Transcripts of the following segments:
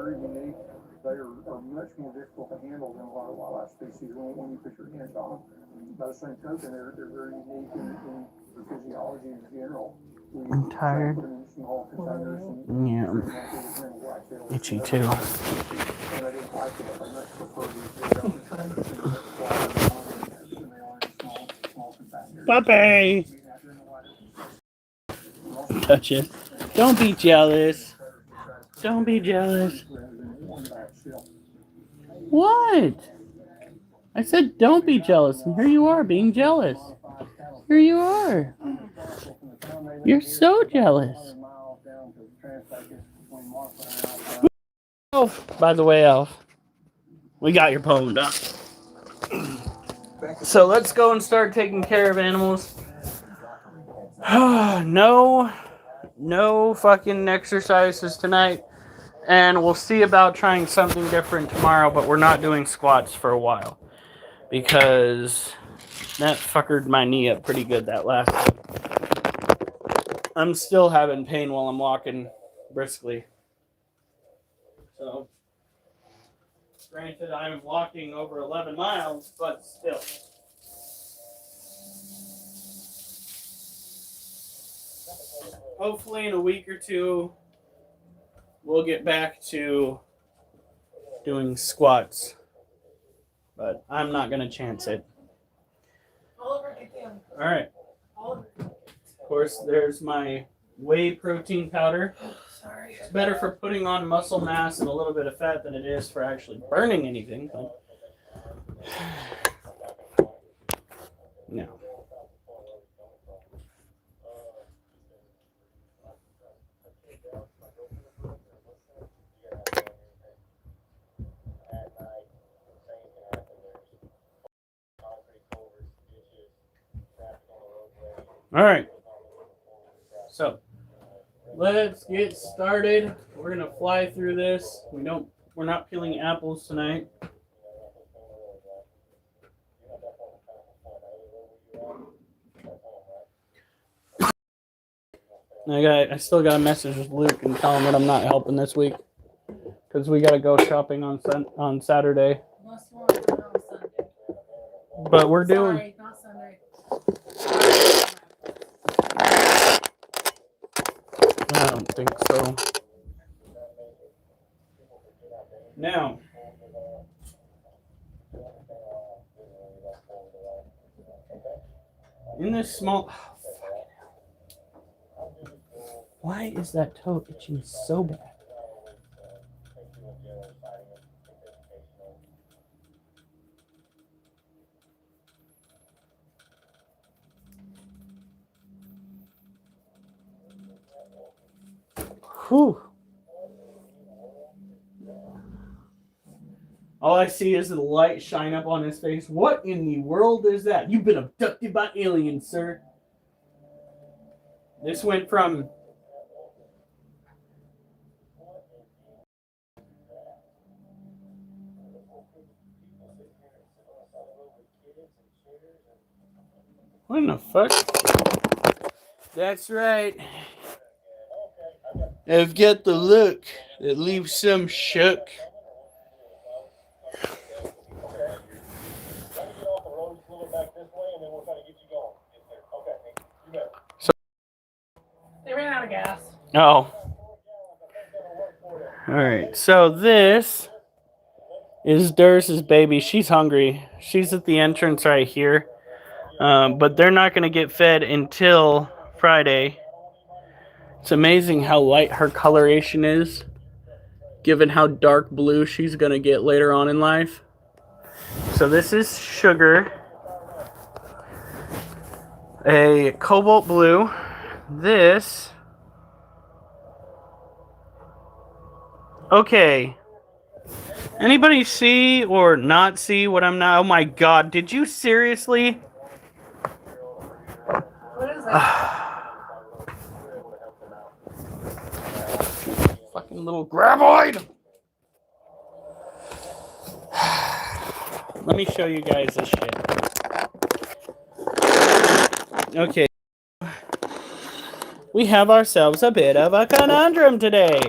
very unique. They are much more difficult to handle than a lot of wildlife species when you put your hands on them. By the same token, they're very unique in their physiology in general. I'm tired. Put them in small containers Yeah. Itchy too. and I didn't like it. I much prefer these small containers. Puppy! Touch it. Don't be jealous. Don't be jealous. What? I said don't be jealous, and here you are being jealous. Here you are. You're so jealous. Alf, by the way, Alf, we got your pwned up. So let's go and start taking care of animals. No fucking exercises tonight. And we'll see about trying something different tomorrow, but we're not doing squats for a while. Because that fuckered my knee up pretty good that last time. I'm still having pain while I'm walking briskly. So, granted, I'm walking over 11 miles, but still. Hopefully in a week or two, we'll get back to doing squats. But I'm not going to chance it. Alright. Of course, there's my whey protein powder. Sorry. It's better for putting on muscle mass and a little bit of fat than it is for actually burning anything. But... No. All right. So, let's get started. We're going to fly through this. We're not peeling apples tonight. I still got a message with Luke and tell him that I'm not helping this week because we got to go shopping on Saturday. But we're doing. Sorry, not Sunday. I don't think so. Now, in this small... Why is that toe itching so bad? Whew. All I see is the light shine up on his face. What in the world is that? You've been abducted by aliens, sir. This went from... What in the fuck? That's right. I've got the look that leaves some shook. So, They ran out of gas. oh. Alright, so this is Durst's baby. She's hungry. She's at the entrance right here. But they're not going to get fed until Friday. It's amazing how light her coloration is, given how dark blue she's going to get later on in life. So this is Sugar, a cobalt blue. This, okay. Anybody see or not see what I'm now? Oh my God, did you seriously? What is that? Fucking little graboid. Let me show you guys this shit. Okay. We have ourselves a bit of a conundrum today.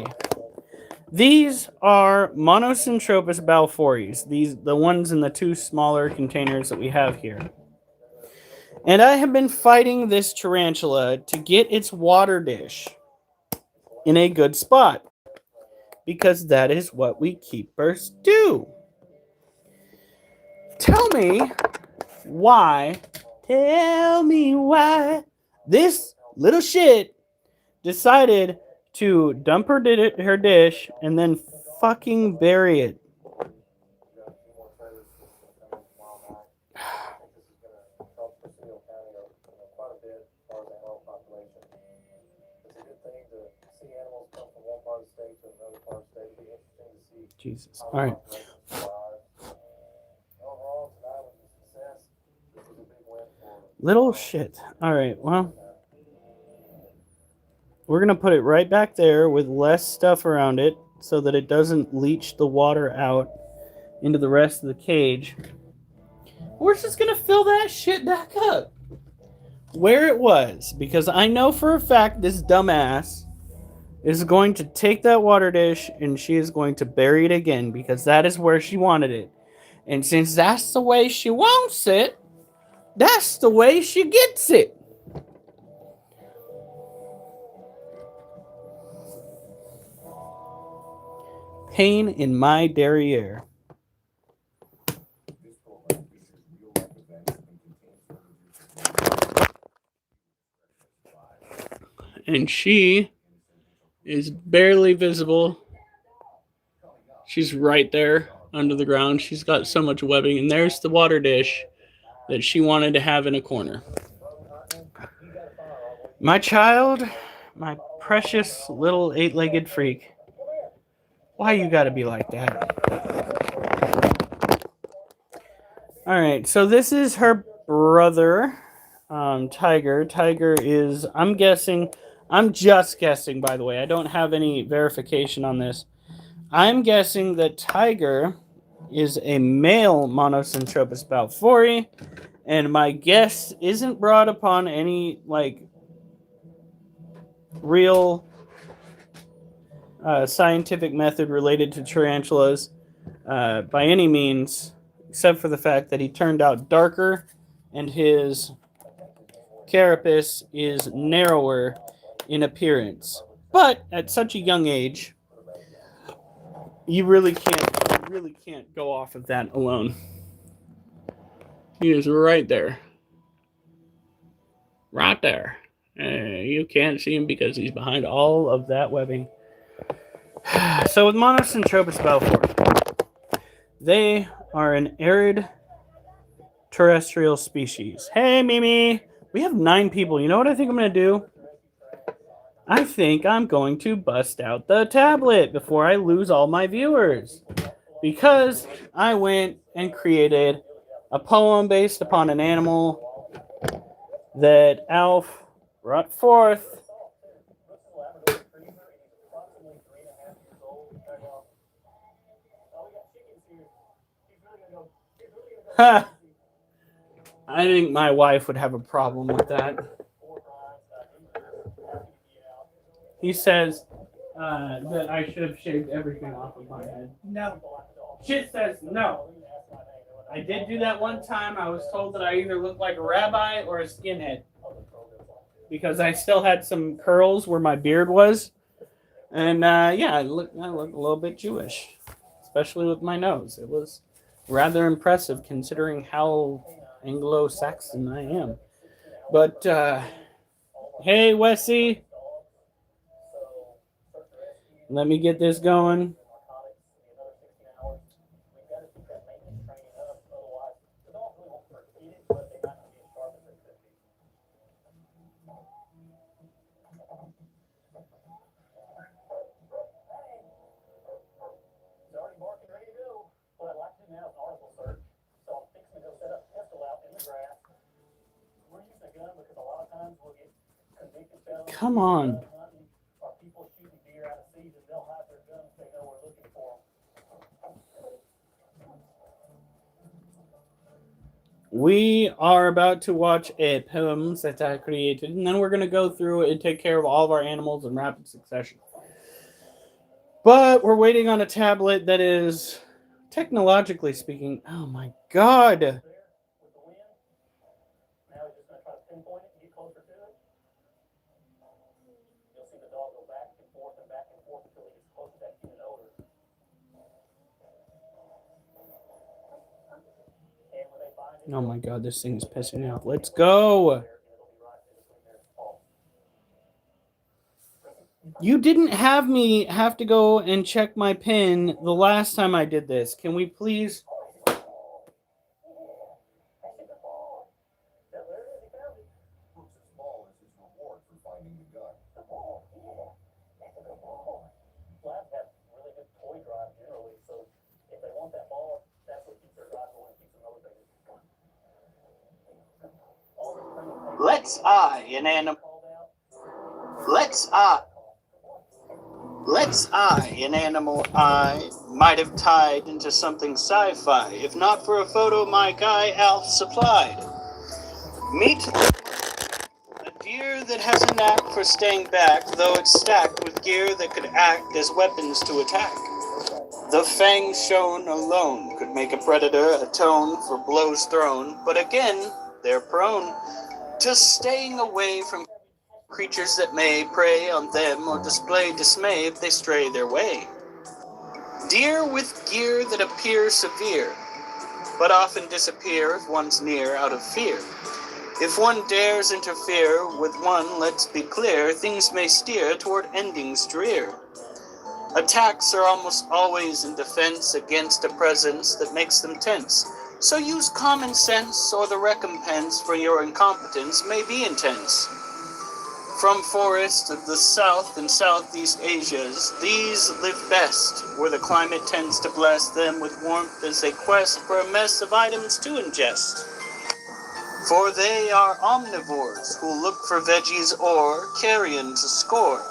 These are Monocentropas balforis. The ones in the two smaller containers that we have here. And I have been fighting this tarantula to get its water dish in a good spot. Because that is what we keepers do. Tell me why this little shit decided to dump her dish and then fucking bury it. Jesus. All right. Little shit. All right. Well, we're going to put it right back there with less stuff around it so that it doesn't leach the water out into the rest of the cage. We're just going to fill that shit back up where it was, because I know for a fact this dumbass is going to take that water dish and she is going to bury it again, because that is where she wanted it. And since that's the way she wants it, that's the way she gets it. Pain in my derriere. And she is barely visible. She's right there under the ground. She's got so much webbing. And there's the water dish that she wanted to have in a corner. My child, my precious little 8-legged freak. Why you gotta be like that? All right, so this is her brother, Tiger. Tiger is, I'm just guessing, by the way. I don't have any verification on this. I'm guessing that Tiger is a male Monocentropas balfouri, and my guess isn't brought upon any, real scientific method related to tarantulas by any means, except for the fact that he turned out darker and his carapace is narrower in appearance. But at such a young age, you really can't go off of that alone. He is right there. Right there. You can't see him because he's behind all of that webbing. So with Monocentropas balfouri, they are an arid terrestrial species. Hey, Mimi! We have 9 people. You know what I think I'm going to do? I think I'm going to bust out the tablet before I lose all my viewers. Because I went and created a poem based upon an animal that Alf brought forth. Ha! I think my wife would have a problem with that. He says that I should have shaved everything off of my head. No. Shit says no. I did do that one time. I was told that I either looked like a rabbi or a skinhead, because I still had some curls where my beard was. And yeah, I look a little bit Jewish, especially with my nose. It was rather impressive considering how Anglo-Saxon I am. But hey, Wessie, let me get this going. Come on. We are about to watch a poems that I created, and then we're going to go through and take care of all of our animals in rapid succession. But we're waiting on a tablet that is, technologically speaking, oh my god. Oh my god, this thing is pissing me off. Let's go. You didn't have me have to go and check my pin the last time I did this. Can we please? Let's eye an animal. Let's eye an animal I might have tied into something sci-fi, if not for a photo my guy Alf supplied. Meet a deer that has a knack for staying back, though it's stacked with gear that could act as weapons to attack. The fangs shown alone could make a predator atone for blows thrown, but again, they're prone to staying away from creatures that may prey on them or display dismay if they stray their way. Deer with gear that appear severe, but often disappear if one's near out of fear. If one dares interfere with one, let's be clear, things may steer toward endings drear. Attacks are almost always in defense against a presence that makes them tense. So use common sense, or the recompense for your incompetence may be intense. From forests of the South and Southeast Asias, these live best, where the climate tends to bless them with warmth as they quest for a mess of items to ingest. For they are omnivores who look for veggies or carrion to score,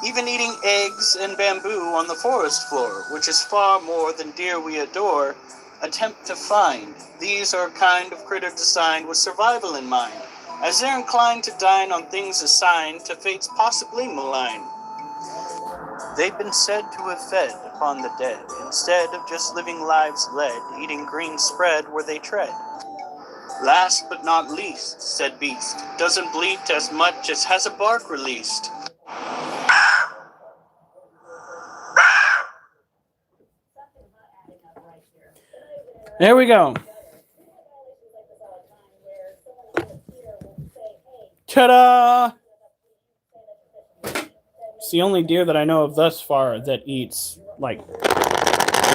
even eating eggs and bamboo on the forest floor, which is far more than deer we adore attempt to find. These are a kind of critter designed with survival in mind, as they're inclined to dine on things assigned to fates possibly malign. They've been said to have fed upon the dead, instead of just living lives led, eating green spread where they tread. Last but not least, said beast, doesn't bleat as much as has a bark released. There we go. Ta-da! It's the only deer that I know of thus far that eats, like,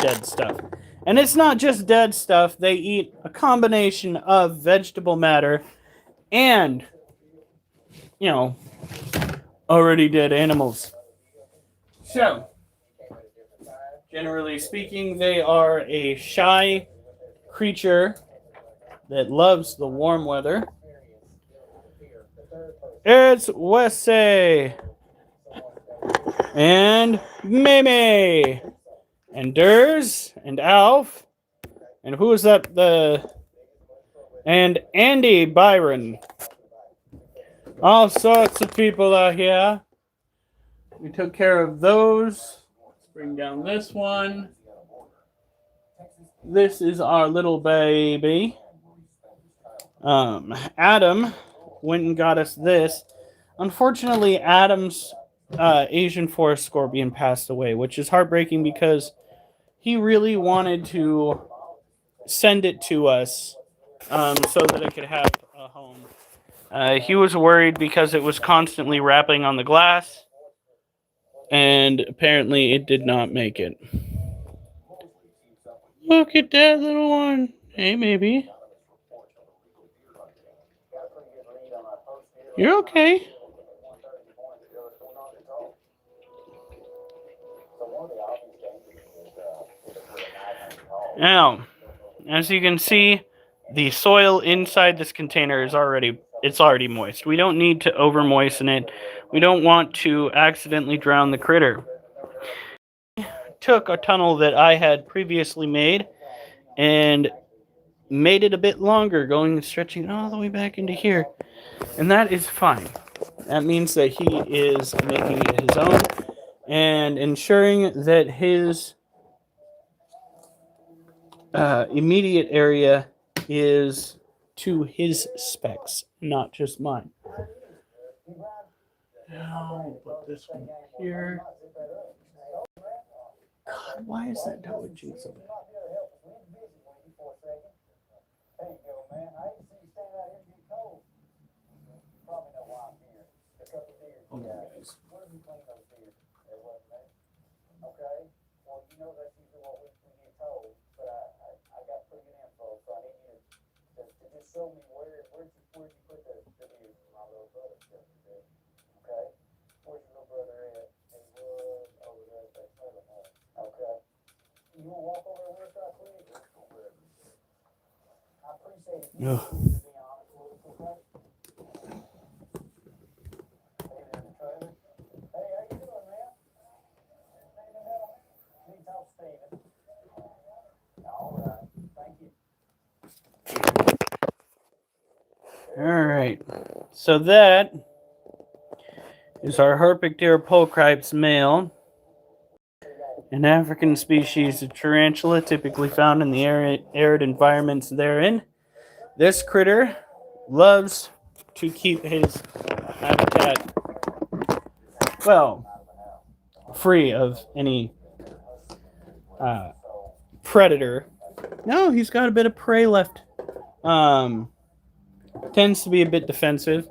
dead stuff. And it's not just dead stuff. They eat a combination of vegetable matter and, you know, already dead animals. So, generally speaking, they are a shy creature that loves the warm weather. It's Wesley and Mimi and Durs and Alf and who is that? And Andy Byron. All sorts of people are here. We took care of those. Let's bring down this one. This is our little baby. Adam went and got us this. Unfortunately, Adam's Asian forest scorpion passed away, which is heartbreaking because he really wanted to send it to us so that it could have a home. He was worried because it was constantly rapping on the glass, and apparently it did not make it. Look at that little one. Hey, maybe. You're okay. Now, as you can see, the soil inside this container is already moist. We don't need to over moisten it. We don't want to accidentally drown the critter. Took a tunnel that I had previously made and made it a bit longer, going and stretching all the way back into here. And that is fine. That means that he is making it his own. and ensuring that his immediate area is to his specs, not just mine. Now, put this one here. God, why is that double G so bad? Hold on, guys. Ugh. All right, so that is our Herpictera pulchripes male, an African species of tarantula typically found in the arid environments therein. This critter loves to keep his habitat, well, free of any predator. No, he's got a bit of prey left. Tends to be a bit defensive.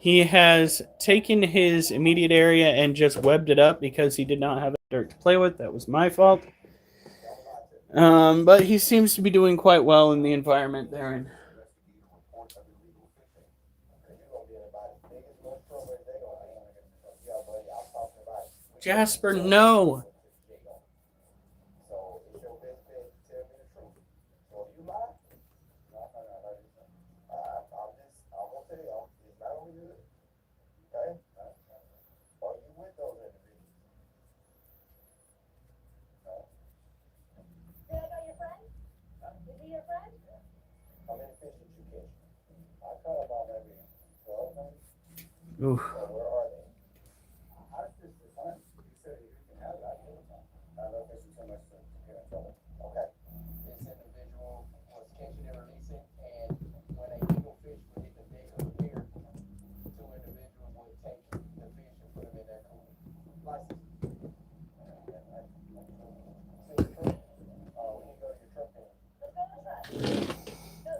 He has taken his immediate area and just webbed it up because he did not have dirt to play with. That was my fault. But he seems to be doing quite well in the environment therein. Jasper, no! Oof.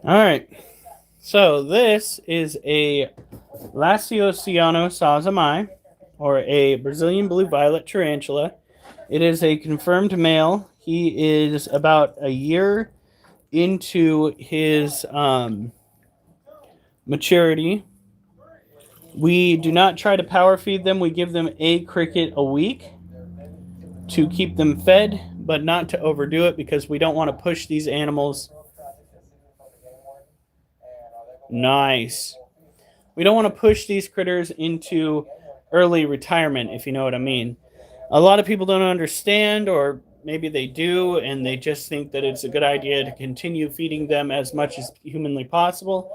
All right, so this is a Lasiociano sazamai, or a Brazilian blue violet tarantula. It is a confirmed male. He is about a year into his maturity. We do not try to power feed them. We give them a cricket a week to keep them fed, but not to overdo it because we don't want to push these animals. Nice. We don't want to push these critters into early retirement, if you know what I mean. A lot of people don't understand, or maybe they do, and they just think that it's a good idea to continue feeding them as much as humanly possible.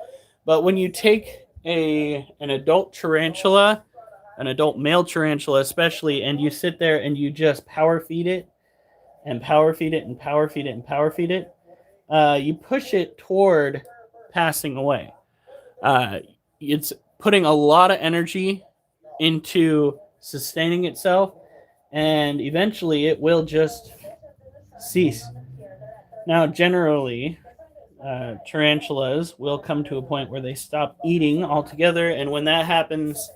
But when you take an adult tarantula, an adult male tarantula especially, and you sit there and you just power feed it, and power feed it, and power feed it, and power feed it, you push it toward passing away. It's putting a lot of energy into sustaining itself, and eventually it will just cease. Now, generally, tarantulas will come to a point where they stop eating altogether, and when that happens,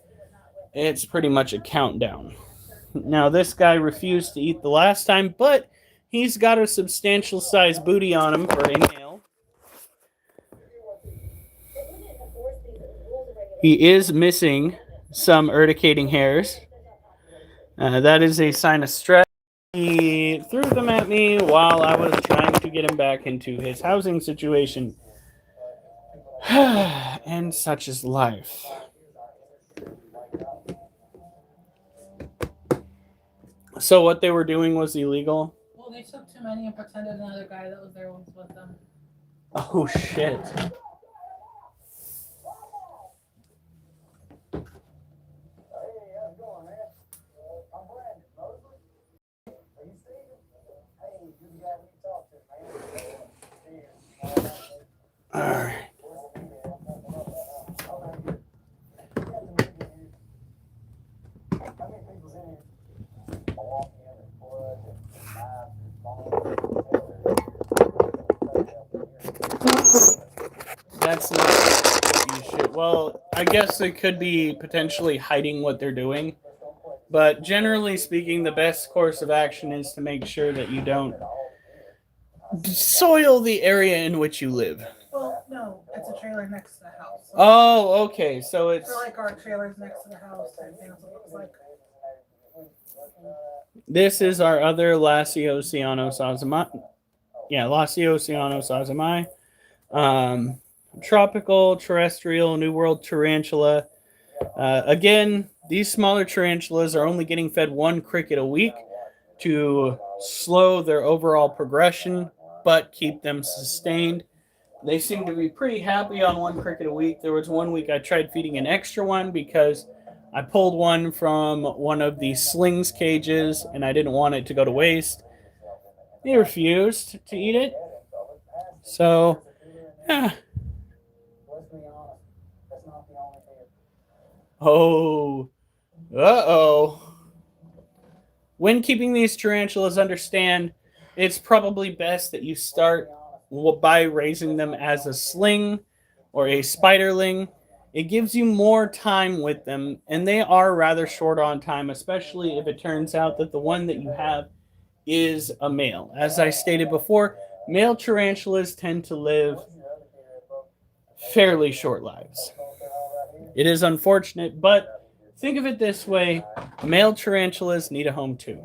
it's pretty much a countdown. Now, this guy refused to eat the last time, but he's got a substantial size booty on him for a male. He is missing some urticating hairs. That is a sign of stress. He threw them at me while I was trying to get him back into his housing situation. And such is life. So what they were doing was illegal? Well, they took too many and pretended another guy that was there was with them. Oh, shit. That's not what you should. Well, I guess it could be potentially hiding what they're doing. But generally speaking, the best course of action is to make sure that you don't soil the area in which you live. Well, no, it's a trailer next to the house. Oh, okay. So it's For like our trailers next to the house and things. It looks like. this is our other Lasiosiano sazamai. Yeah, Lasiosiano sazamai. Tropical, terrestrial, New World tarantula. Again, these smaller tarantulas are only getting fed one cricket a week to slow their overall progression, but keep them sustained. They seem to be pretty happy on one cricket a week. There was one week I tried feeding an extra one because I pulled one from one of the slings cages and I didn't want it to go to waste. They refused to eat it. So, yeah. Oh. Uh-oh. When keeping these tarantulas, understand it's probably best that you start by raising them as a sling or a spiderling. It gives you more time with them, and they are rather short on time, especially if it turns out that the one that you have is a male. As I stated before, male tarantulas tend to live fairly short lives. It is unfortunate, but think of it this way, male tarantulas need a home too.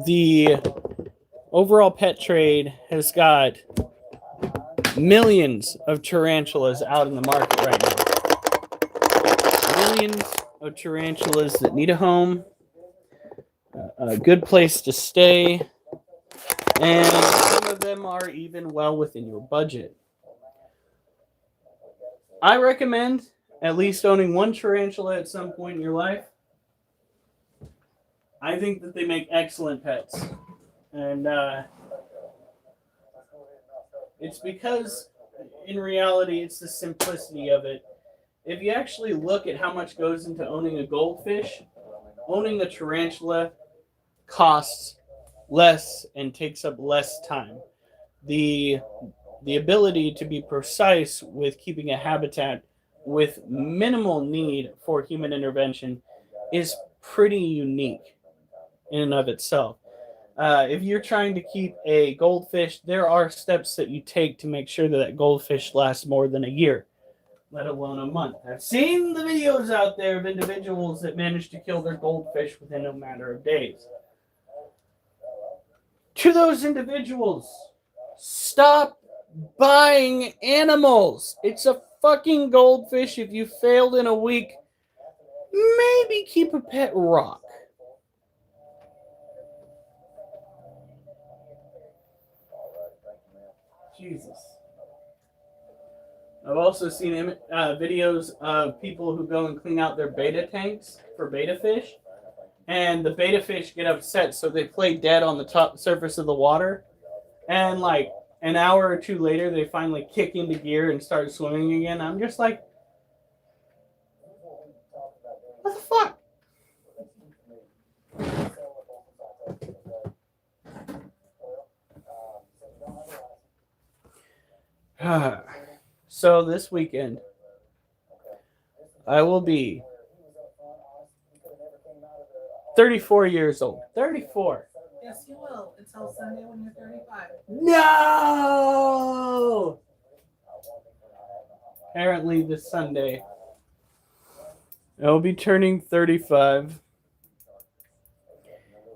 The overall pet trade has got millions of tarantulas out in the market right now. Millions of tarantulas that need a home, a good place to stay, and some of them are even well within your budget. I recommend at least owning one tarantula at some point in your life. I think that they make excellent pets. And it's because, in reality, it's the simplicity of it. If you actually look at how much goes into owning a goldfish, owning a tarantula costs less and takes up less time. The ability to be precise with keeping a habitat with minimal need for human intervention is pretty unique in and of itself. If you're trying to keep a goldfish, there are steps that you take to make sure that that goldfish lasts more than a year, let alone a month. I've seen the videos out there of individuals that manage to kill their goldfish within a matter of days. To those individuals, stop buying animals. It's a fucking goldfish. If you failed in a week, maybe keep a pet rock. Jesus. I've also seen videos of people who go and clean out their beta tanks for beta fish, and the beta fish get upset, so they play dead on the top surface of the water, and like an hour or two later, they finally kick into gear and start swimming again. I'm just like, what the fuck? So this weekend, I will be 34 years old. 34. Yes, you will. Until Sunday when you're 35. No! Apparently this Sunday, I'll be turning 35.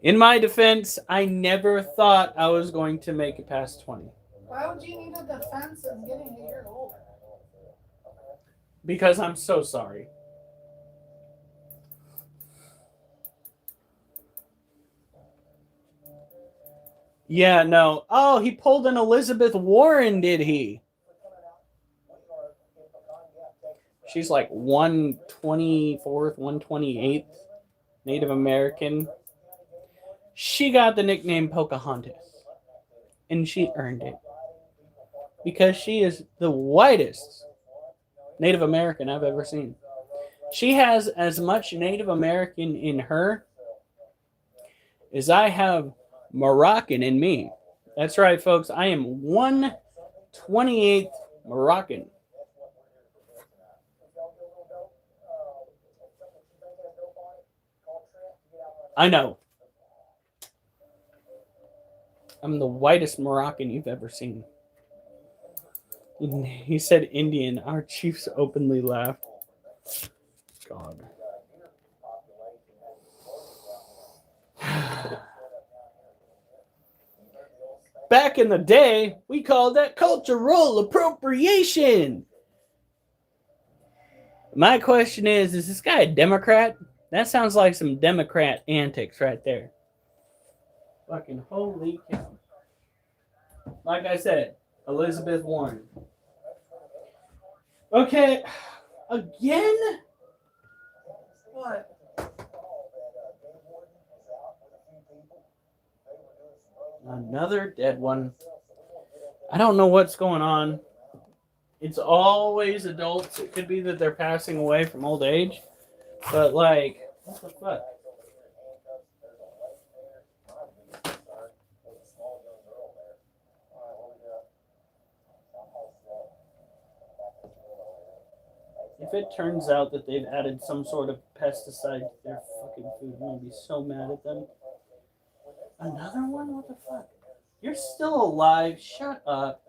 In my defense, I never thought I was going to make it past 20. Why would you need a defense of getting a year older? Because I'm so sorry. Yeah, no. Oh, he pulled an Elizabeth Warren, did he? She's like 124th, 128th Native American. She got the nickname Pocahontas. And she earned it. Because she is the whitest Native American I've ever seen. She has as much Native American in her as I have Moroccan in me. That's right, folks. I am 1/28 Moroccan. I know. I'm the whitest Moroccan you've ever seen. He said Indian. Our chiefs openly laughed. God. Back in the day, we called that cultural appropriation. My question is this guy a Democrat? That sounds like some Democrat antics right there. Fucking holy cow. Like I said, Elizabeth Warren. Okay, again? What? Another dead one. I don't know what's going on. It's always adults. It could be that they're passing away from old age. But, like, what the fuck? If it turns out that they've added some sort of pesticide to their fucking food, I'm going to be so mad at them. Another one? What the fuck? You're still alive. Shut up.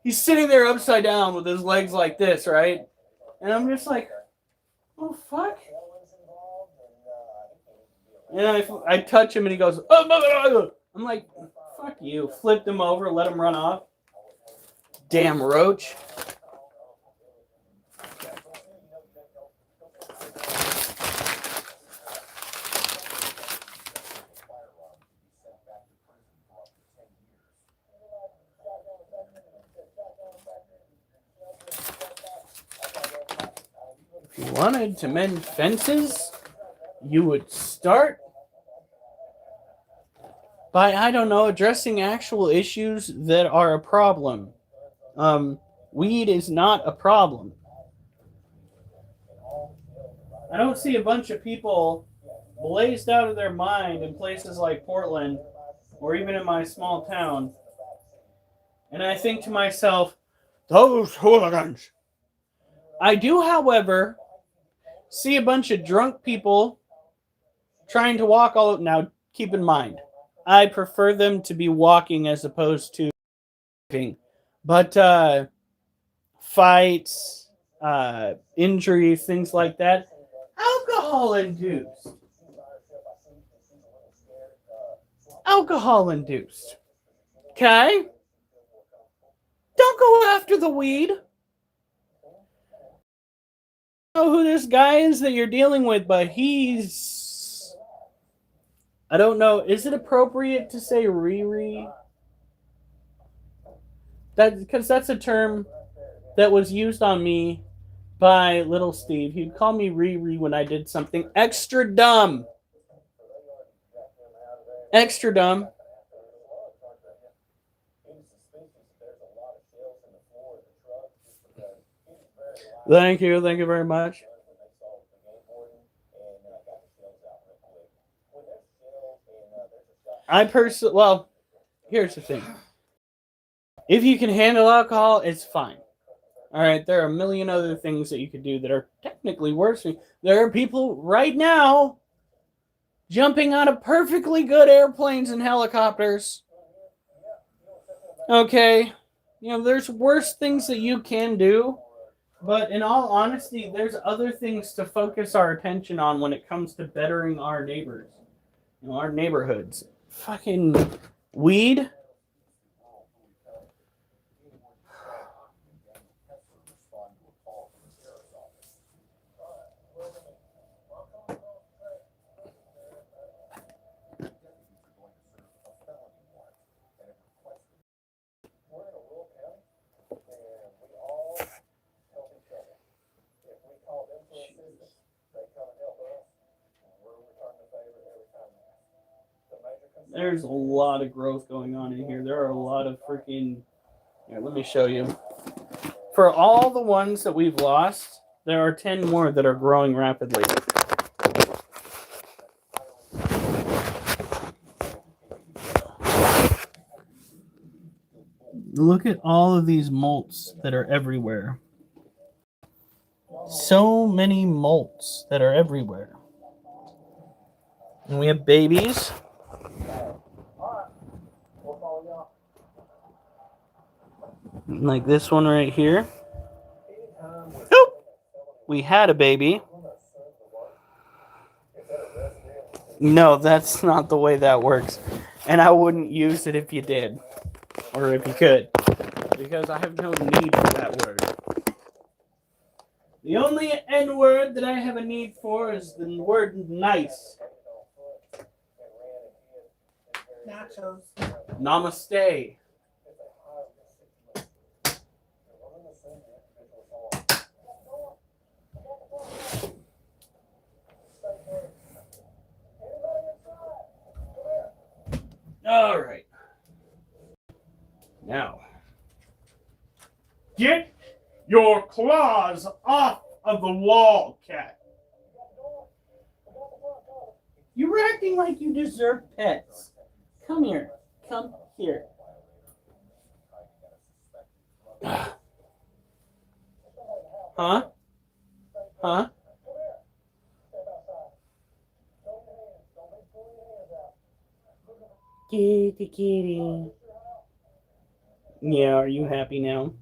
He's sitting there upside down with his legs like this, right? And I'm just like, oh, fuck. And I touch him and he goes, oh, I'm like, fuck you. Flipped him over, let him run off. Damn roach. If you wanted to mend fences, you would start by, I don't know, addressing actual issues that are a problem. Weed is not a problem. I don't see a bunch of people blazed out of their mind in places like Portland or even in my small town. And I think to myself, those hooligans. I do, however, see a bunch of drunk people trying to walk all. Now, keep in mind, I prefer them to be walking as opposed to driving. But fights, injuries, things like that, alcohol induced. Alcohol induced. Okay? Don't go after the weed. Know who this guy is that you're dealing with, but he's, I don't know, is it appropriate to say Riri? That because that's a term that was used on me by little Steve. He'd call me Riri when I did something extra dumb. Extra dumb. Thank you very much. Well, here's the thing. If you can handle alcohol, it's fine. All right, there are a million other things that you could do that are technically worse. There are people right now jumping out of perfectly good airplanes and helicopters. Okay, there's worse things that you can do. But in all honesty, there's other things to focus our attention on when it comes to bettering our neighbors, our neighborhoods. Fucking weed. There's a lot of growth going on in here. There are a lot of freaking... Here, let me show you. For all the ones that we've lost, there are 10 more that are growing rapidly. Look at all of these molts that are everywhere. So many molts that are everywhere. And we have babies. Like this one right here. Nope. We had a baby. No, that's not the way that works. And I wouldn't use it if you did. Or if you could. Because I have no need for that word. The only N word that I have a need for is the word nice. Nachos. Namaste. All right. Now, get your claws off of the wall, cat. You were acting like you deserve pets. Come here. Come here. Huh? Huh? Kitty, kitty. Yeah, are you happy now?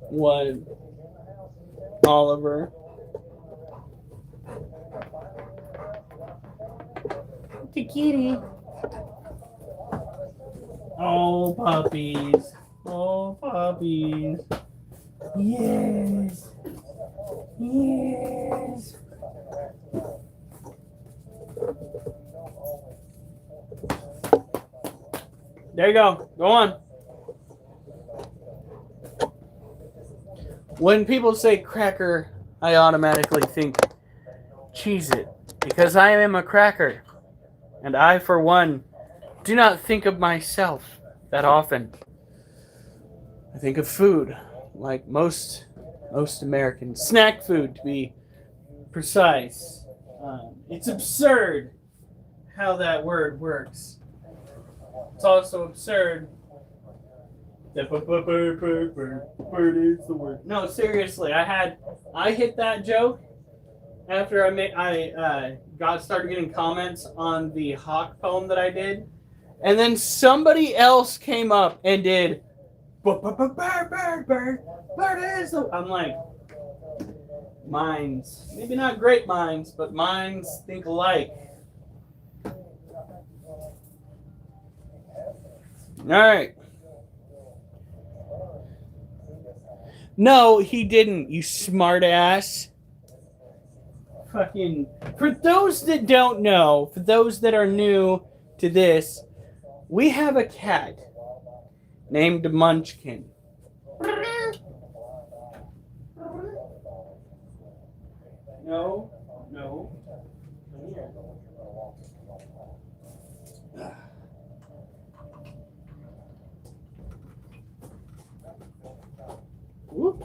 What? Oliver? Kitty. Oh, puppies. Oh, puppies. Yes. Yes. There you go. Go on. When people say cracker, I automatically think Cheez-It, because I am a cracker. And I, for one, do not think of myself that often. I think of food, like most Americans. Snack food, to be precise. It's absurd how that word works. It's also absurd that bird is the word. No, seriously, I hit that joke after I started getting comments on the hawk poem that I did, and then somebody else came up and did bird is the. I'm like, minds, maybe not great minds, but minds think alike. All right. No, he didn't, you smart ass. Fucking. For those that don't know, for those that are new to this, we have a cat named Munchkin. No. Come here. Whoop.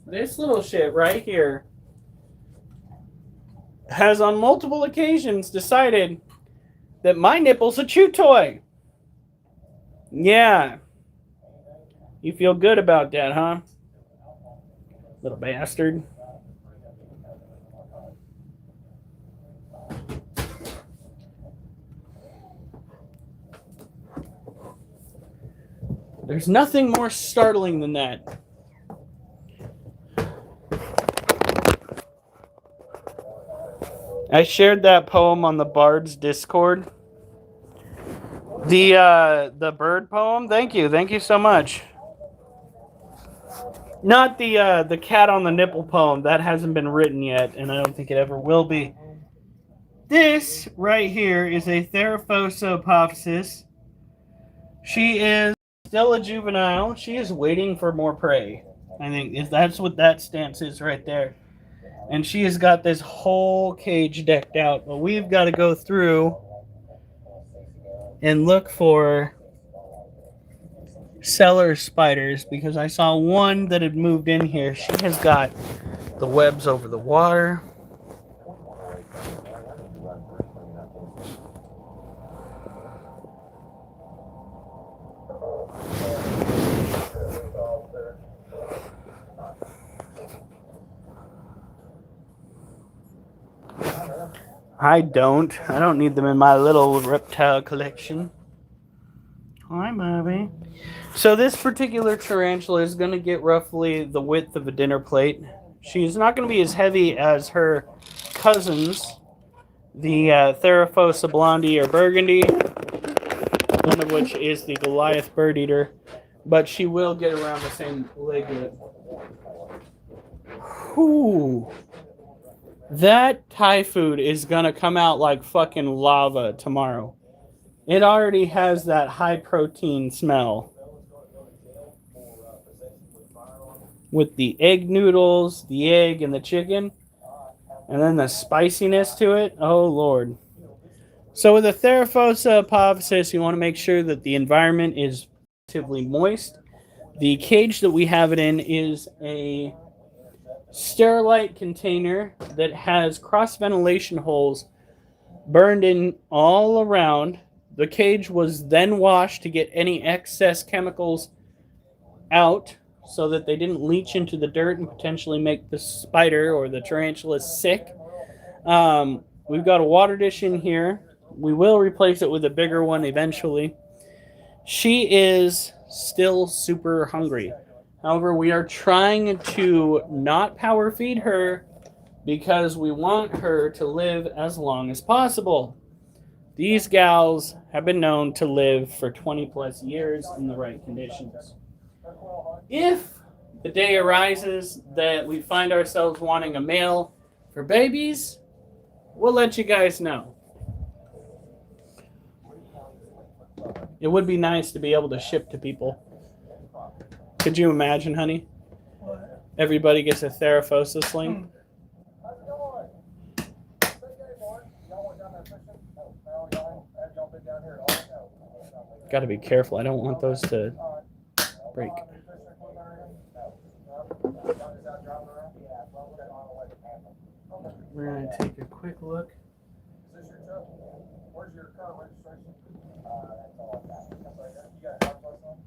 This little shit right here has on multiple occasions decided that my nipple's a chew toy. Yeah. You feel good about that, huh? Little bastard. There's nothing more startling than that. I shared that poem on the Bard's Discord. The bird poem. Thank you so much. Not the cat on the nipple poem. That hasn't been written yet, and I don't think it ever will be. This right here is a Theraphosa. She is still a juvenile. She is waiting for more prey. I think that's what that stance is right there. And she has got this whole cage decked out. But we've got to go through and look for cellar spiders, because I saw one that had moved in here. She has got the webs over the water. I don't need them in my little reptile collection. Hi, Bobby. So this particular tarantula is going to get roughly the width of a dinner plate. She's not going to be as heavy as her cousins, the Theraphosa blondie or burgundy, one of which is the Goliath bird eater, but she will get around the same leg width. Whew. That Thai food is going to come out like fucking lava tomorrow. It already has that high protein smell. With the egg noodles, the egg, and the chicken. And then the spiciness to it. Oh, Lord. So with a Theraphosa apophysis, you want to make sure that the environment is relatively moist. The cage that we have it in is a Sterilite container that has cross ventilation holes burned in all around. The cage was then washed to get any excess chemicals out so that they didn't leach into the dirt and potentially make the spider or the tarantula sick. We've got a water dish in here. We will replace it with a bigger one eventually. She is still super hungry. However, we are trying to not power feed her because we want her to live as long as possible. These gals have been known to live for 20 plus years in the right conditions. If the day arises that we find ourselves wanting a male for babies, we'll let you guys know. It would be nice to be able to ship to people. Could you imagine, honey? What? Everybody gets a Theraphosa sling. Got to be careful. I don't want those to break. We're going to take a quick look. Is this your truck? Where's your car registration? That's all I got. That's all I got. You got a driver's license?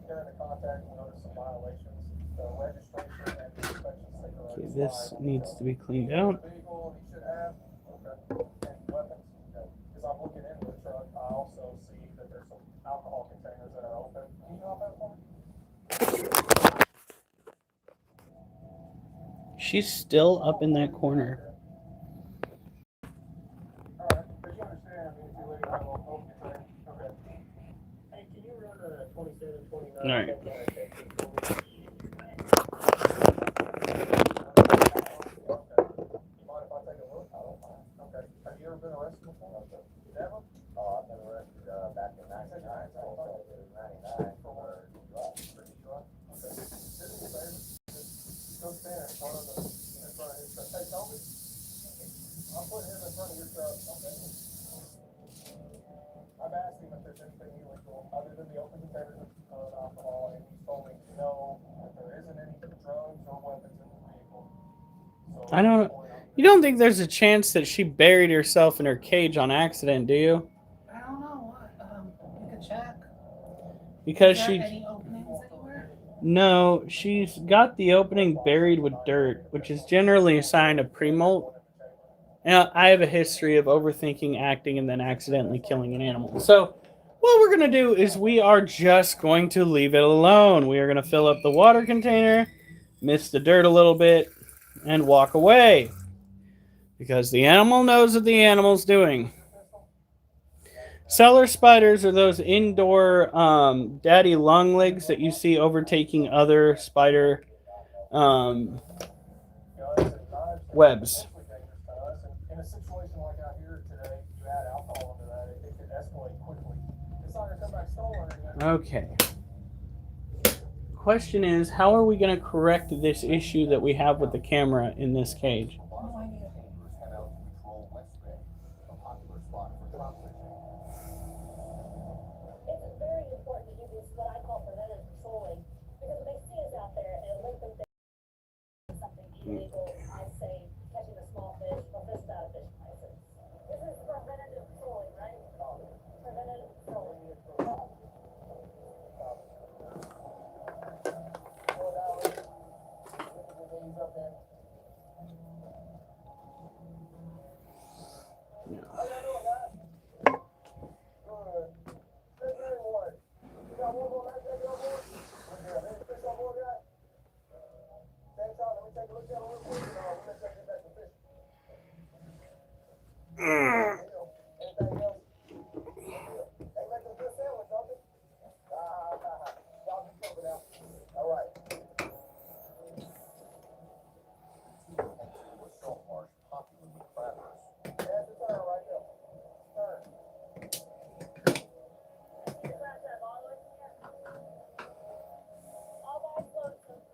Get into contact and notice some violations. The registration and the inspection sticker. Okay, this needs to be cleaned out. Vehicle he should have. Okay. And weapons. Because I'm looking into the truck, I also see that there's some alcohol containers that are open. Can you help that for me? She's still up in that corner. Alright, but you understand, I mean, if you leave, I will open your thing. Okay. Hey, can you run a 27, 29? Alright. You mind if I take a look? I don't mind. Okay. Have you ever been arrested before? Never? Oh, I've been arrested back in 99. Also, it was 99 for what? For DUI? Okay. Do me a favor. Go stand in front of his truck. Hey, Toby. I'm putting him in front of your truck. Okay. I've asked him if there's anything illegal other than the open containers of alcohol, and he's told me no, that there isn't any drugs or weapons in the vehicle. So I don't. You don't think there's a chance that she buried herself in her cage on accident, do you? I don't know what. You could check. Because Is there she. any openings anywhere? No, she's got the opening buried with dirt, which is generally a sign of pre-molt. Now, I have a history of overthinking acting and then accidentally killing an animal. So, what we're going to do is we are just going to leave it alone. We are going to fill up the water container, mist the dirt a little bit, and walk away. Because the animal knows what the animal's doing. Cellar spiders are those indoor daddy long legs that you see overtaking other spider webs. In a situation like out here today, you add alcohol into that, it could escalate quickly. It's not gonna come back stolen again. Okay. Question is, how are we going to correct this issue that we have with the camera in this cage? No idea. It's very important to do this, what I call preventive patrolling, because if they see us out there and link them to something illegal, I say catching a small fish or fish without a fish license. This is preventative patrolling, right? Preventative patrolling. Anything else? They making a good sandwich, don't they? Y'all be careful now. All right. Was salt marsh popular with trappers. That's the turn right there. Turn. All guys lonesome.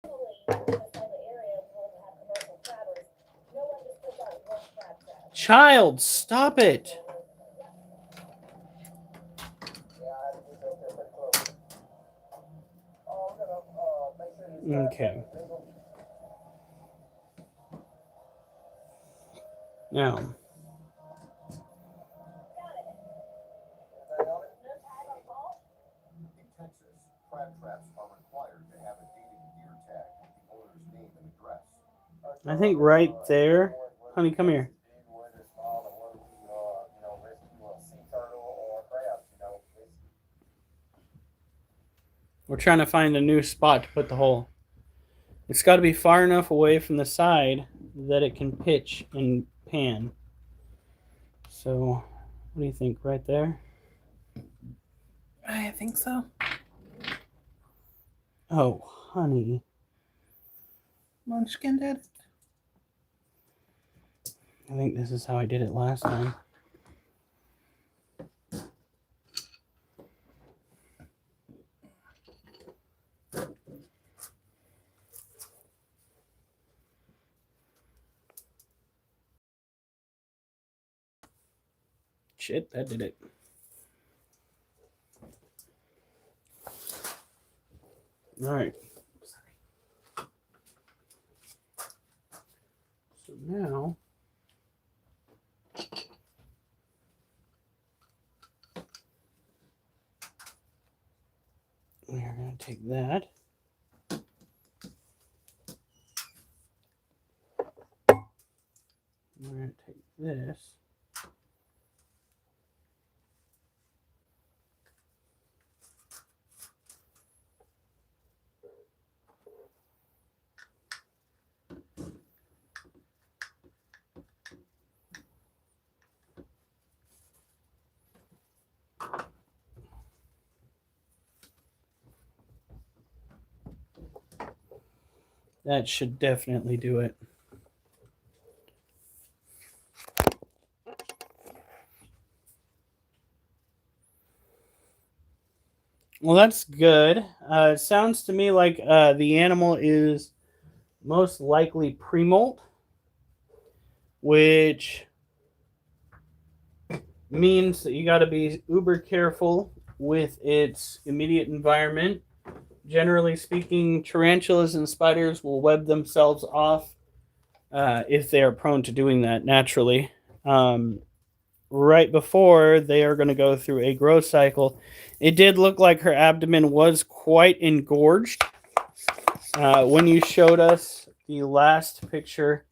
Normally, this type of area will have commercial crabbers. No one just puts out one crab trap. Child, stop it. Yeah, I had to get that there pretty close. Oh, we're gonna make sure this Okay. Now, Anything on it? No tag on call? In Texas, crab traps are required to have a dating gear tag with the owner's name and address. I think right there. Honey, come here. Whether it's small or whether we, rescue a sea turtle or a crab, We're trying to find a new spot to put the hole. It's got to be far enough away from the side that it can pitch and pan. So, what do you think? Right there? I think so. Oh, honey. Munchkin did. I think this is how I did it last time. Shit, that did it. All right. So now we are going to take that. We're going to take this. That should definitely do it. Well, that's good. It sounds to me like the animal is most likely pre-molt, which means that you got to be uber careful with its immediate environment. Generally speaking, tarantulas and spiders will web themselves off if they are prone to doing that naturally. Right before they are going to go through a growth cycle, it did look like her abdomen was quite engorged when you showed us the last picture.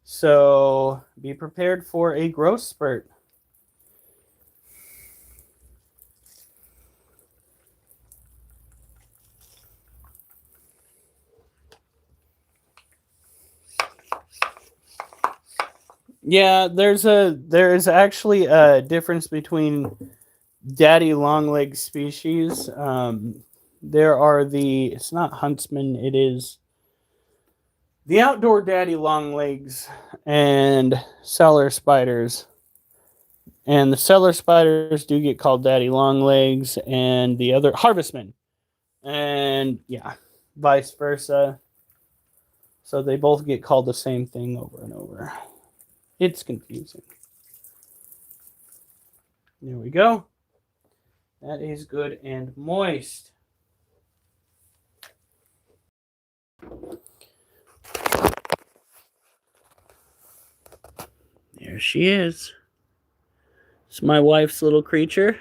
So be prepared for a growth spurt. Yeah, there is actually a difference between daddy longleg species. There are it's not huntsman, it is the outdoor daddy longlegs and cellar spiders. And the cellar spiders do get called daddy longlegs, and the other harvestmen. And yeah, vice versa. So they both get called the same thing over and over. It's confusing. There we go. That is good and moist. There she is. It's my wife's little creature.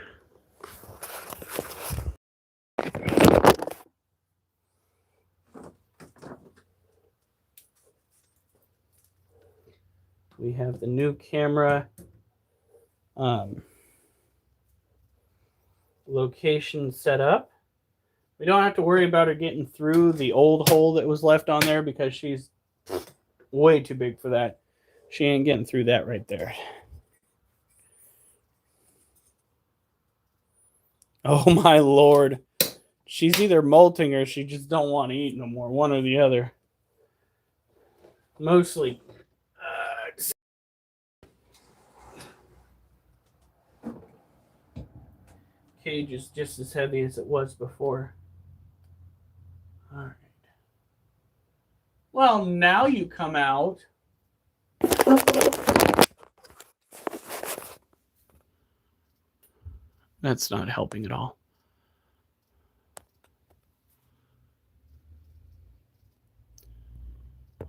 We have the new camera location set up. We don't have to worry about her getting through the old hole that was left on there because she's way too big for that. She ain't getting through that right there. Oh my lord. She's either molting or she just don't want to eat no more. One or the other. Mostly. Cage is just as heavy as it was before. All right. Well, now you come out. That's not helping at all.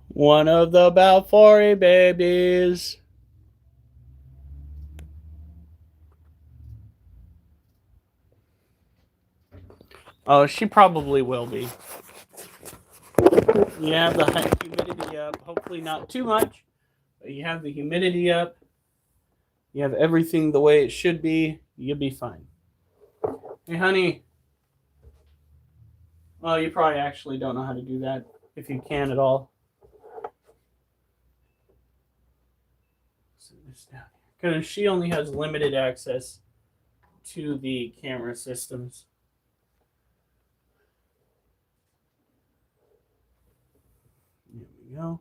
One of the Balfouri babies. Oh, she probably will be. You have the humidity up. Hopefully not too much. But you have the humidity up. You have everything the way it should be. You'll be fine. Hey, honey. Well, you probably actually don't know how to do that, if you can at all. Set this down here. Because she only has limited access to the camera systems. There we go.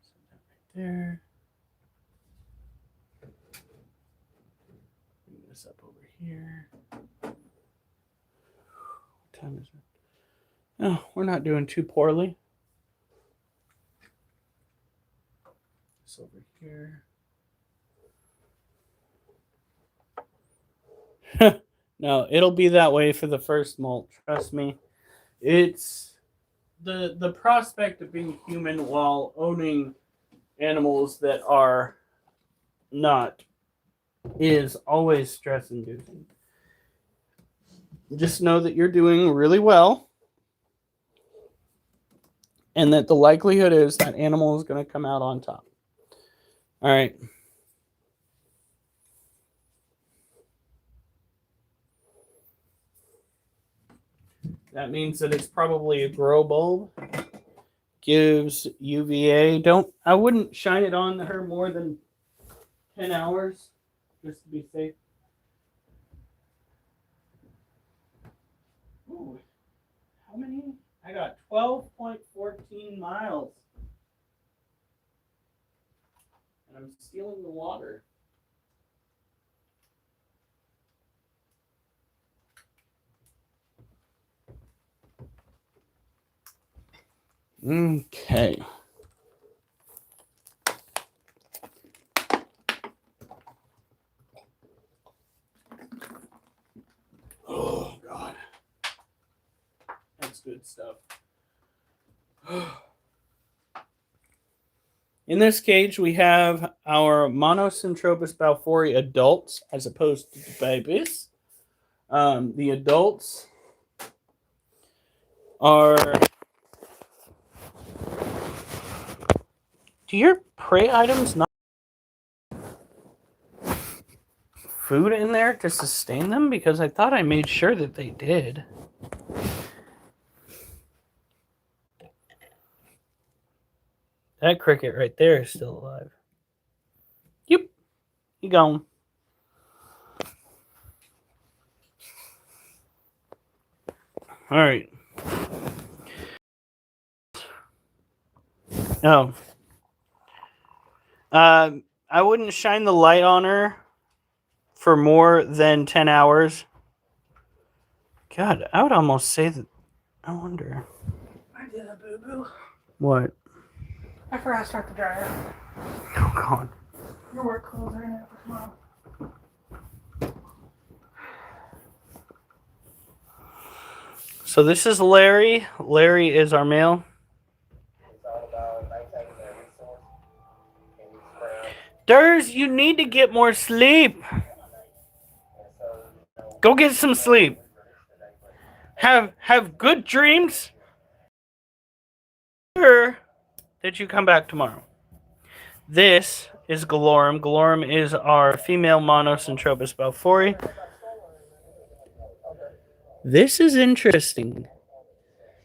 Set that right there. Bring this up over here. What time is it? Oh, we're not doing too poorly. This over here. No, it'll be that way for the first molt. Trust me. It's the prospect of being human while owning animals that are not is always stress inducing. Just know that you're doing really well, and that the likelihood is that animal is going to come out on top. All right. That means that it's probably a grow bulb. Gives UVA. I wouldn't shine it on her more than 10 hours, just to be safe. Ooh, how many? I got 12.14 miles. And I'm stealing the water. Okay. Oh, God. That's good stuff. In this cage, we have our Monocentrobus balfouri adults as opposed to the babies. The adults are... Do your prey items not food in there to sustain them? Because I thought I made sure that they did. That cricket right there is still alive. Yep. You gone. All right. Oh. I wouldn't shine the light on her for more than 10 hours. God, I would almost say that. I wonder. I did a boo-boo. What? I forgot to start the dryer. Oh, God. Your work clothes are in it for tomorrow. So this is Larry. Larry is our male. It's all about maintaining their resource. And you spray Durs, you need to get more sleep. and so, you know, Go get some sleep. Have good dreams. Sure that you come back tomorrow. This is Galorum. Galorum is our female Monocentrobus balfouri. This is interesting.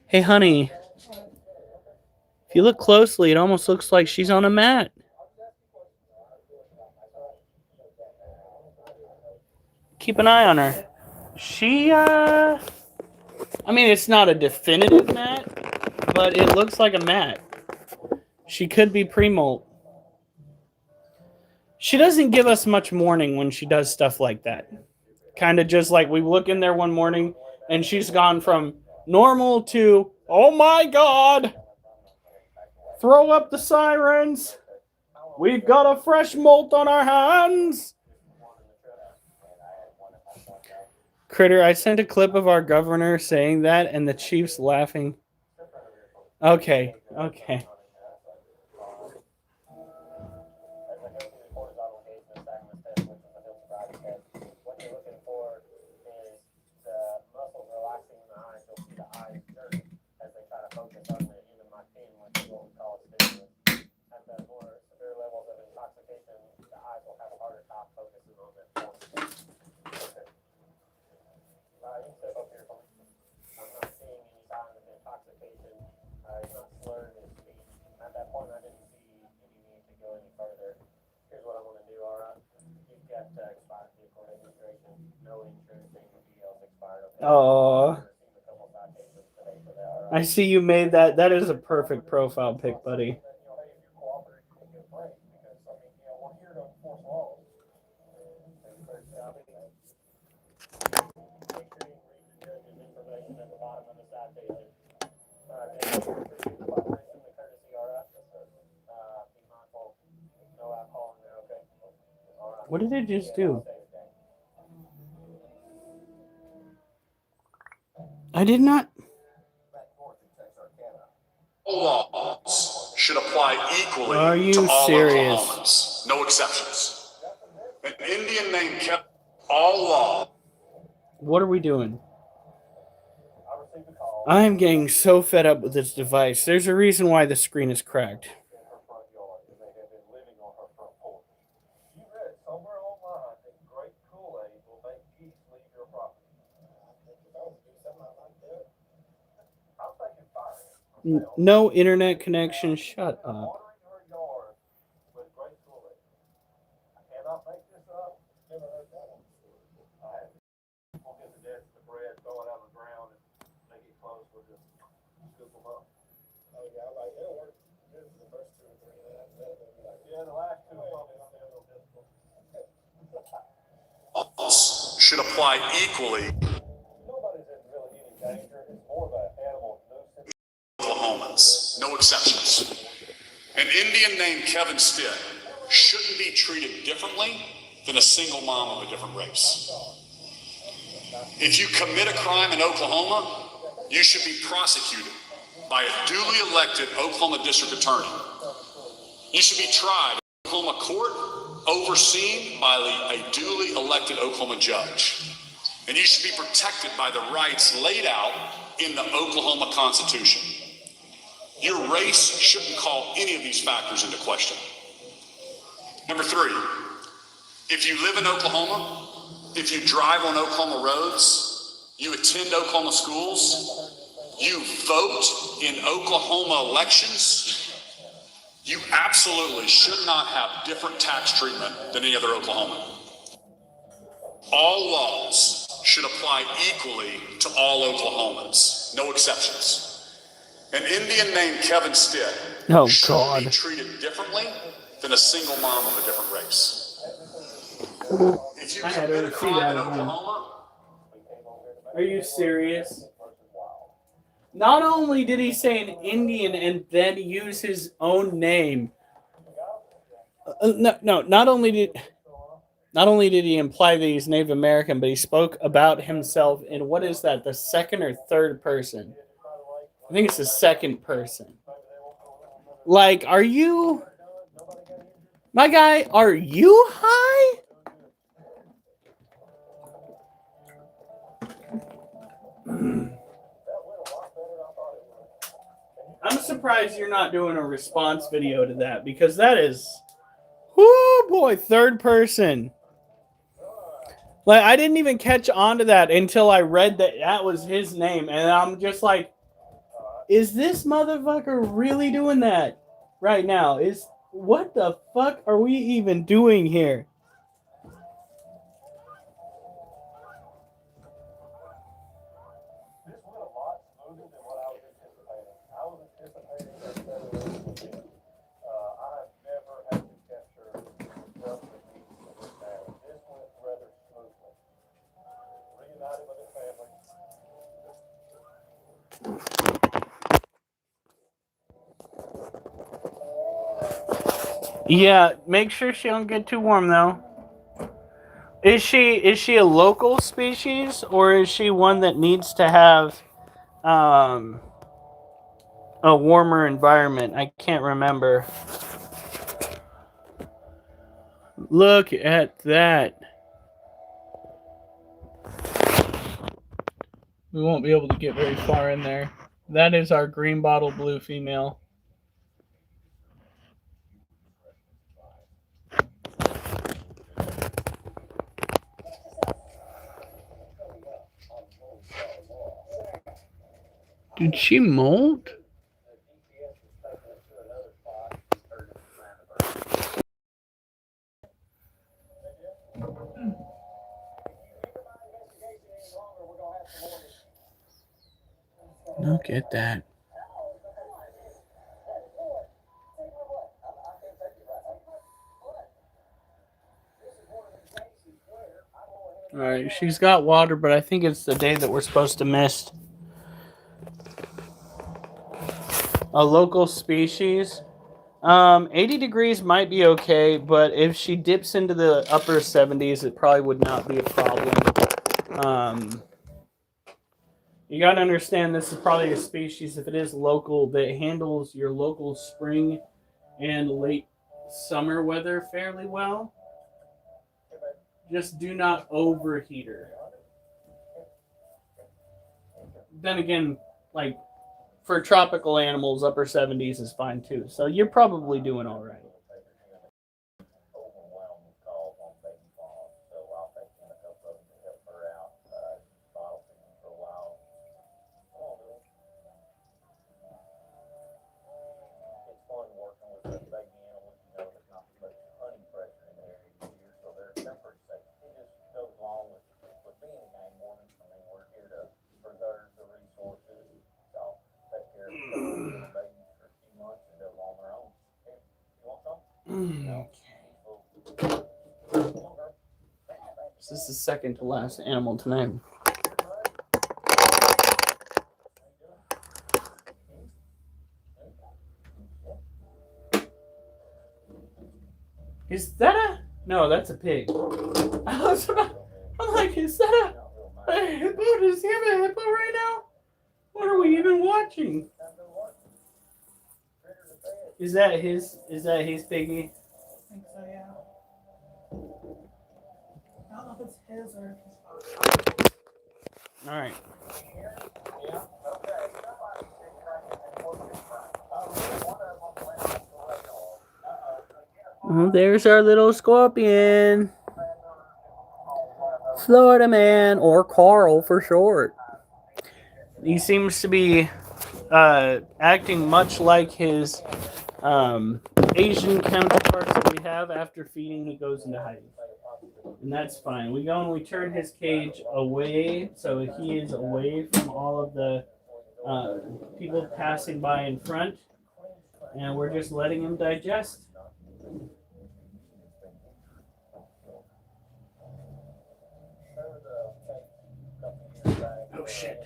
Hey, honey. If you look closely, it almost looks like she's on a mat. keep an eye on her. She, I mean, it's not a definitive mat, but it looks like a mat. She could be pre-molt. She doesn't give us much warning when she does stuff like that. Kind of just like we look in there one morning and she's gone from normal to, oh my God, throw up the sirens. We've got a fresh molt on our hands. Critter, I sent a clip of our governor saying that and the chief's laughing. Okay. What you're looking for is the muscles relaxing in the eyes. You'll see the eyes jerk as they try to focus on the human martine, which is what we call a stimulus. At the more severe levels of intoxication, the eyes will have a harder time focusing on that point. Okay. You can step up here for me. I'm not seeing any signs of intoxication. He's not slurring his speech. At that point, I didn't see any need to go any further. Here's what I'm going to do, all right? You've got expired vehicle registration, no insurance, and your DL's expired. Okay? Oh, I see you made that. That is a perfect profile pic, buddy. What did it just do? I did not. All laws should apply equally Are you to all serious? Oklahomans, no exceptions. An Indian named Kevin, all law. What are we doing? I am getting so fed up with this device. There's a reason why the screen is cracked. No internet connection. Shut up. Laws should apply equally to Oklahomans, no exceptions. An Indian named Kevin Stitt shouldn't be treated differently than a single mom of a different race. If you commit a crime in Oklahoma, you should be prosecuted by a duly elected Oklahoma district attorney. You should be tried in Oklahoma court, overseen by a duly elected Oklahoma judge. And you should be protected by the rights laid out in the Oklahoma Constitution. Your race shouldn't call any of these factors into question. Number 3, if you live in Oklahoma, if you drive on Oklahoma roads, you attend Oklahoma schools, you vote in Oklahoma elections, you absolutely should not have different tax treatment than any other Oklahoman. All laws should apply equally to all Oklahomans, no exceptions. An Indian named Kevin Stitt shouldn't be treated differently than a single mom of a different race. If you commit a crime in Oklahoma, Are you serious? Not only did he say an Indian and then use his own name. Not only did he imply that he's Native American, but he spoke about himself in, what is that, the second or third person? I think it's the second person. Like, are you... My guy, are you high? I'm surprised you're not doing a response video to that, because that is, whoo boy, third person. Like, I didn't even catch on to that until I read that that was his name, and I'm just like, is this motherfucker really doing that right now? What the fuck are we even doing here? Yeah, make sure she don't get too warm though. Is she a local species or is she one that needs to have a warmer environment? I can't remember. Look at that. We won't be able to get very far in there. That is our green bottle blue female. Did she molt? Look at that. Alright, she's got water, but I think it's the day that we're supposed to mist. A local species. 80 degrees might be okay, but if she dips into the upper 70s, it probably would not be a problem. You got to understand this is probably a species, if it is local, that handles your local spring and late summer weather fairly well. Just do not overheat her. Then again, like for tropical animals, upper 70s is fine too. So you're probably doing all right. This is the second to last animal tonight. Is that a... No, that's a pig. I'm like, is that a hippo? Does he have a hippo right now? What are we even watching? Is that his piggy? I think so, yeah. I don't know if it's his or All right. Oh, there's our little scorpion. Florida man, or Carl for short. He seems to be acting much like his Asian counterparts that we have. After feeding, he goes into hiding. And that's fine. We go and we turn his cage away, so he is away from all of the people passing by in front. And we're just letting him digest. Oh, shit.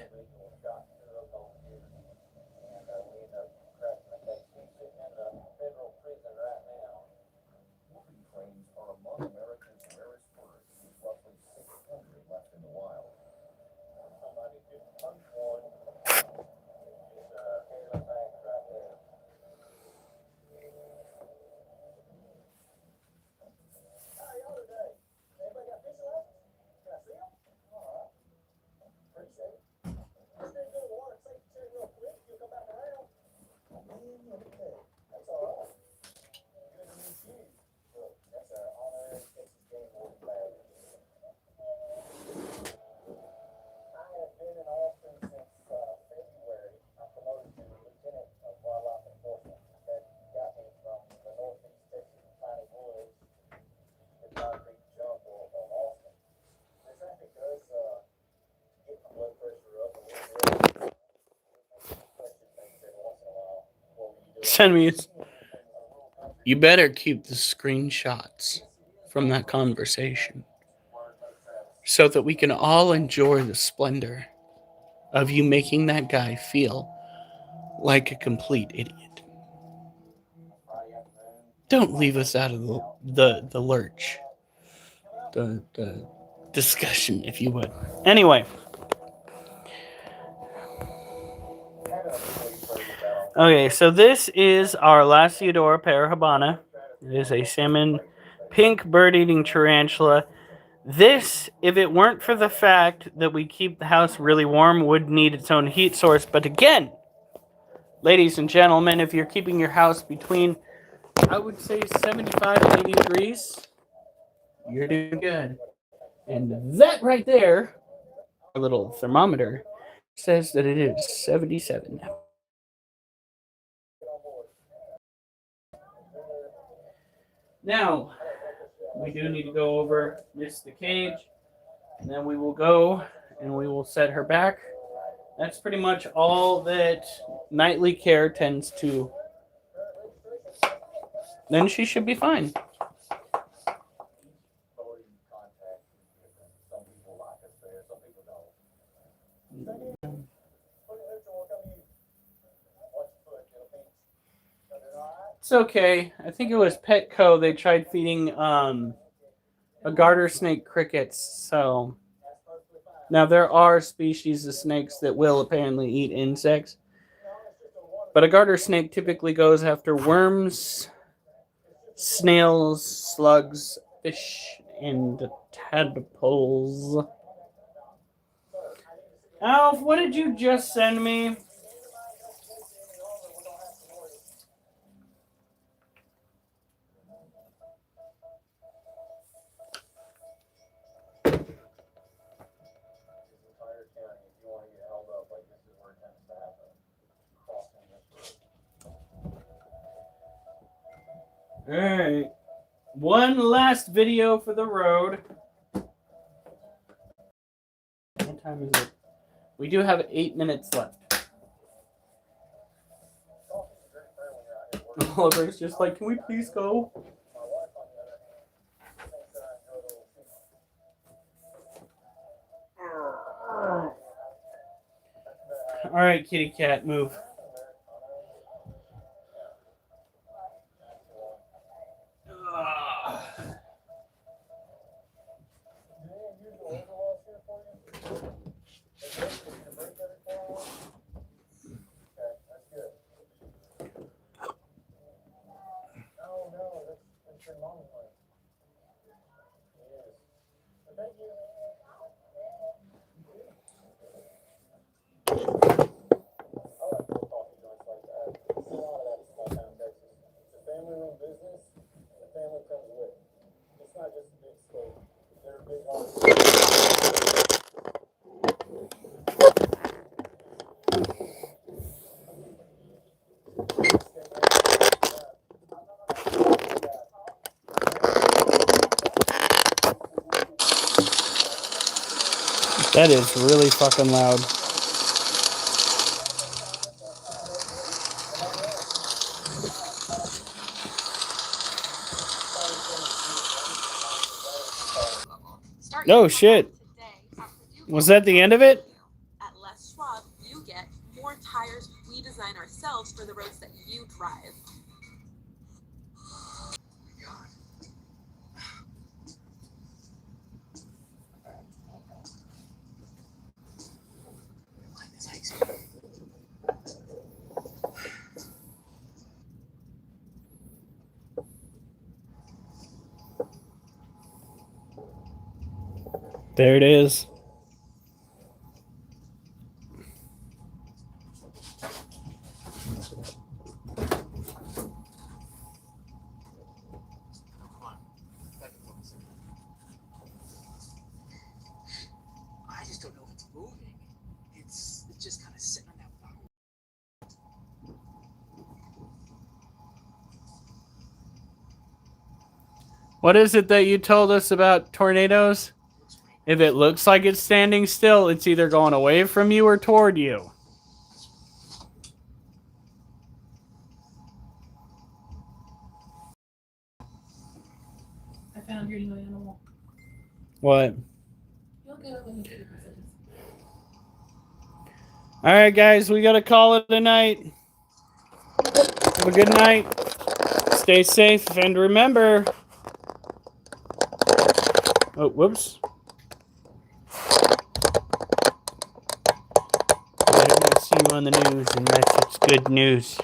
Send me. You better keep the screenshots from that conversation so that we can all enjoy the splendor of you making that guy feel like a complete idiot. Don't leave us out of the lurch. The discussion, if you would. Anyway. Okay, so this is our Lasiodora parahabana. It is a salmon pink bird-eating tarantula. This, if it weren't for the fact that we keep the house really warm, would need its own heat source. But again, ladies and gentlemen, if you're keeping your house between, I would say 75 to 80 degrees, you're doing good. And that right there, our little thermometer, says that it is 77. Now, we do need to go over the cage, and then we will go and we will set her back. That's pretty much all that nightly care tends to. Then she should be fine. It's okay. I think it was Petco. They tried feeding a garter snake crickets. So now there are species of snakes that will apparently eat insects. But a garter snake typically goes after worms, snails, slugs, fish, and tadpoles. Alf, what did you just send me? Alright. One last video for the road. What time is it? We do have 8 minutes left. Oliver's just like, can we please go? Alright, kitty cat, move. That is really fucking loud. Oh shit. Was that the end of it? At Les Schwab, you get more tires we design ourselves for the roads that you drive. There it is. I just don't know if it's moving. It's just kind of sitting on that bottom. What is it that you told us about tornadoes? If it looks like it's standing still, it's either going away from you or toward you. I found your new animal. What? You'll get it when you get it. All right, guys, we got to call it a night. Have a good night. stay safe, and remember... Oh, whoops. I don't want to see you on the news unless it's good news.